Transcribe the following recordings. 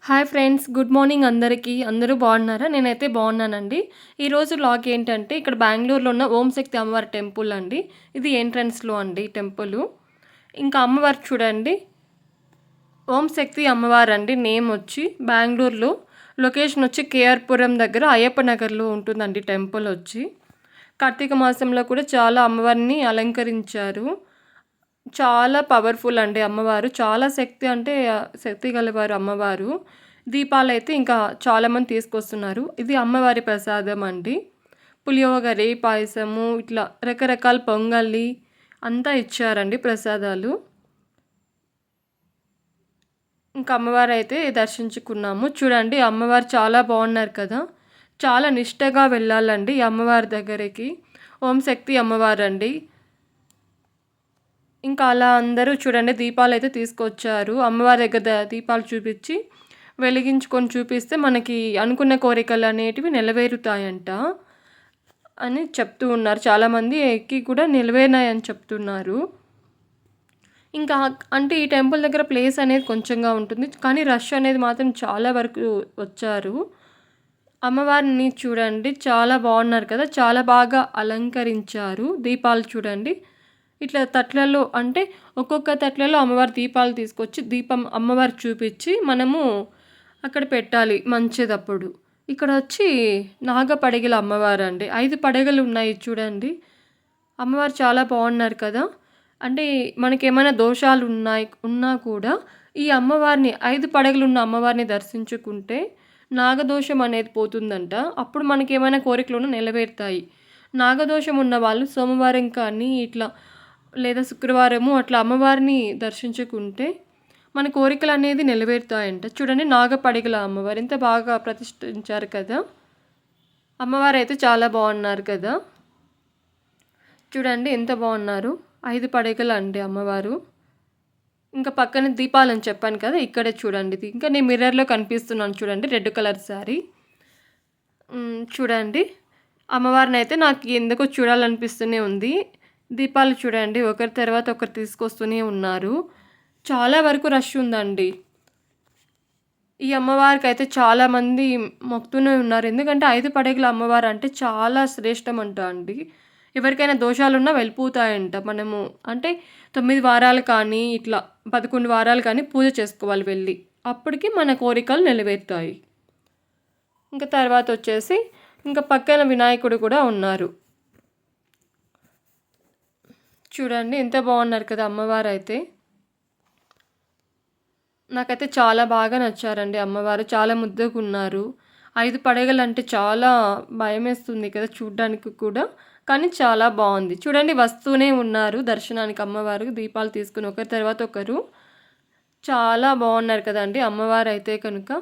Hi friends, good morning అందరికీ. అందరూ బాగున్నారా? నేనైతే బాగున్నానండి. ఈరోజు వ్లాగ్ ఏంటంటే ఇక్కడ బెంగుళూరులో ఉన్న ఓం శక్తి అమ్మవారి టెంపుల్ అండి. ఇది ఎంట్రన్స్లో అండి టెంపుల్. ఇంకా అమ్మవారు చూడండి, ఓం శక్తి అమ్మవారు అండి. నేమ్ వచ్చి బెంగుళూరులో, లొకేషన్ వచ్చి కేఆర్పురం దగ్గర అయ్యప్ప నగర్లో ఉంటుందండి టెంపుల్ వచ్చి. కార్తీక మాసంలో కూడా చాలా అమ్మవారిని అలంకరించారు. చాలా పవర్ఫుల్ అండి అమ్మవారు. చాలా శక్తి అంటే శక్తి గలవారు అమ్మవారు. దీపాలైతే ఇంకా చాలామంది తీసుకొస్తున్నారు. ఇది అమ్మవారి ప్రసాదం అండి. పులియోగరి, పాయసము, ఇట్లా రకరకాల పొంగలి అంతా ఇచ్చారండి ప్రసాదాలు. ఇంకా అమ్మవారు అయితే దర్శించుకున్నాము. చూడండి అమ్మవారు చాలా బాగున్నారు కదా. చాలా నిష్టగా వెళ్ళాలండి ఈ అమ్మవారి దగ్గరికి. ఓం శక్తి అమ్మవారు అండి. ఇంకా అలా అందరూ చూడండి దీపాలు అయితే తీసుకొచ్చారు. అమ్మవారి దగ్గర దీపాలు చూపించి వెలిగించుకొని చూపిస్తే మనకి అనుకున్న కోరికలు అనేటివి నెరవేరుతాయంట అని చెప్తూ ఉన్నారు. చాలామంది ఎక్కి కూడా నెరవేరినాయని చెప్తున్నారు. ఇంకా అంటే ఈ టెంపుల్ దగ్గర ప్లేస్ అనేది కొంచెంగా ఉంటుంది, కానీ రష్ అనేది మాత్రం చాలా వరకు వచ్చారు. అమ్మవారిని చూడండి చాలా బాగున్నారు కదా, చాలా బాగా అలంకరించారు. దీపాలు చూడండి ఇట్లా తట్లలో, అంటే ఒక్కొక్క తట్లలో అమ్మవారి దీపాలు తీసుకొచ్చి దీపం అమ్మవారు చూపించి మనము అక్కడ పెట్టాలి మంచిదప్పుడు. ఇక్కడ వచ్చి నాగపడగల అమ్మవారు అండి. 5 పడగలు ఉన్నాయి చూడండి. అమ్మవారు చాలా బాగున్నారు కదా. అంటే మనకేమైనా దోషాలు ఉన్నా కూడా ఈ అమ్మవారిని 5 పడగలు ఉన్న అమ్మవారిని దర్శించుకుంటే నాగదోషం అనేది పోతుందంట. అప్పుడు మనకేమైనా కోరికలు నెరవేరుతాయి. నాగదోషం ఉన్న వాళ్ళు సోమవారం కానీ ఇట్లా లేదా శుక్రవారము అట్లా అమ్మవారిని దర్శించుకుంటే మన కోరికలు అనేది నెరవేరుతాయంట. చూడండి నాగపడిగల అమ్మవారు ఎంత బాగా ప్రతిష్ఠించారు కదా. అమ్మవారు అయితే చాలా బాగున్నారు కదా. చూడండి ఎంత బాగున్నారు. 5 పడగలు అండి అమ్మవారు. ఇంకా పక్కన దీపాలని చెప్పాను కదా, ఇక్కడే చూడండి. ఇంకా నేను మిర్రర్లో కనిపిస్తున్నాను చూడండి, రెడ్ కలర్ శారీ. చూడండి అమ్మవారిని అయితే నాకు ఎందుకో చూడాలనిపిస్తూనే ఉంది. దీపాలు చూడండి ఒకరి తర్వాత ఒకరు తీసుకొస్తూనే ఉన్నారు. చాలా వరకు రష్ ఉందండి. ఈ అమ్మవారికి అయితే చాలామంది మొక్కుతూనే ఉన్నారు. ఎందుకంటే 5 పడగల అమ్మవారు అంటే చాలా శ్రేష్టం అంట అండి. ఎవరికైనా దోషాలున్నా వెళ్ళిపోతాయంట. మనము అంటే 9 వారాలు కానీ ఇట్లా 11 వారాలు కానీ పూజ చేసుకోవాలి వెళ్ళి. అప్పటికి మన కోరికలు నెరవేరుతాయి. ఇంకా తర్వాత వచ్చేసి ఇంకా పక్కన వినాయకుడు కూడా ఉన్నారు. చూడండి ఎంత బాగున్నారు కదా అమ్మవారు అయితే. నాకైతే చాలా బాగా నచ్చారండి అమ్మవారు. చాలా ముద్దుగా ఉన్నారు. 5 పడగలు అంటే చాలా భయం వేస్తుంది కదా చూడ్డానికి కూడా, కానీ చాలా బాగుంది. చూడండి వస్తూనే ఉన్నారు దర్శనానికి అమ్మవారు, దీపాలు తీసుకుని ఒకరి తర్వాత ఒకరు. చాలా బాగున్నారు కదండి అమ్మవారు అయితే కనుక.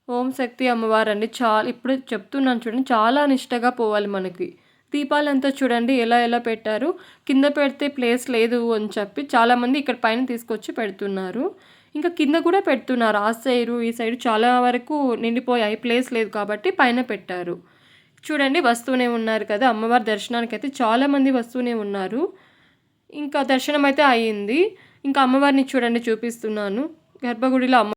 ఓం శక్తి అమ్మవారు అండి. ఇప్పుడు చెప్తున్నాను చూడండి, చాలా నిష్టగా పోవాలి మనకి. దీపాలంతా చూడండి ఎలా పెట్టారు. కింద పెడితే ప్లేస్ లేదు అని చెప్పి చాలామంది ఇక్కడ పైన తీసుకొచ్చి పెడుతున్నారు. ఇంకా కింద కూడా పెడుతున్నారు. ఆ సైడు ఈ సైడు చాలా వరకు నిండిపోయాయి, ప్లేస్ లేదు కాబట్టి పైన పెట్టారు. చూడండి వస్తూనే ఉన్నారు కదా అమ్మవారి దర్శనానికి అయితే చాలామంది వస్తూనే ఉన్నారు. ఇంకా దర్శనం అయితే అయ్యింది. ఇంకా అమ్మవారిని చూడండి చూపిస్తున్నాను. గర్భగుడిలో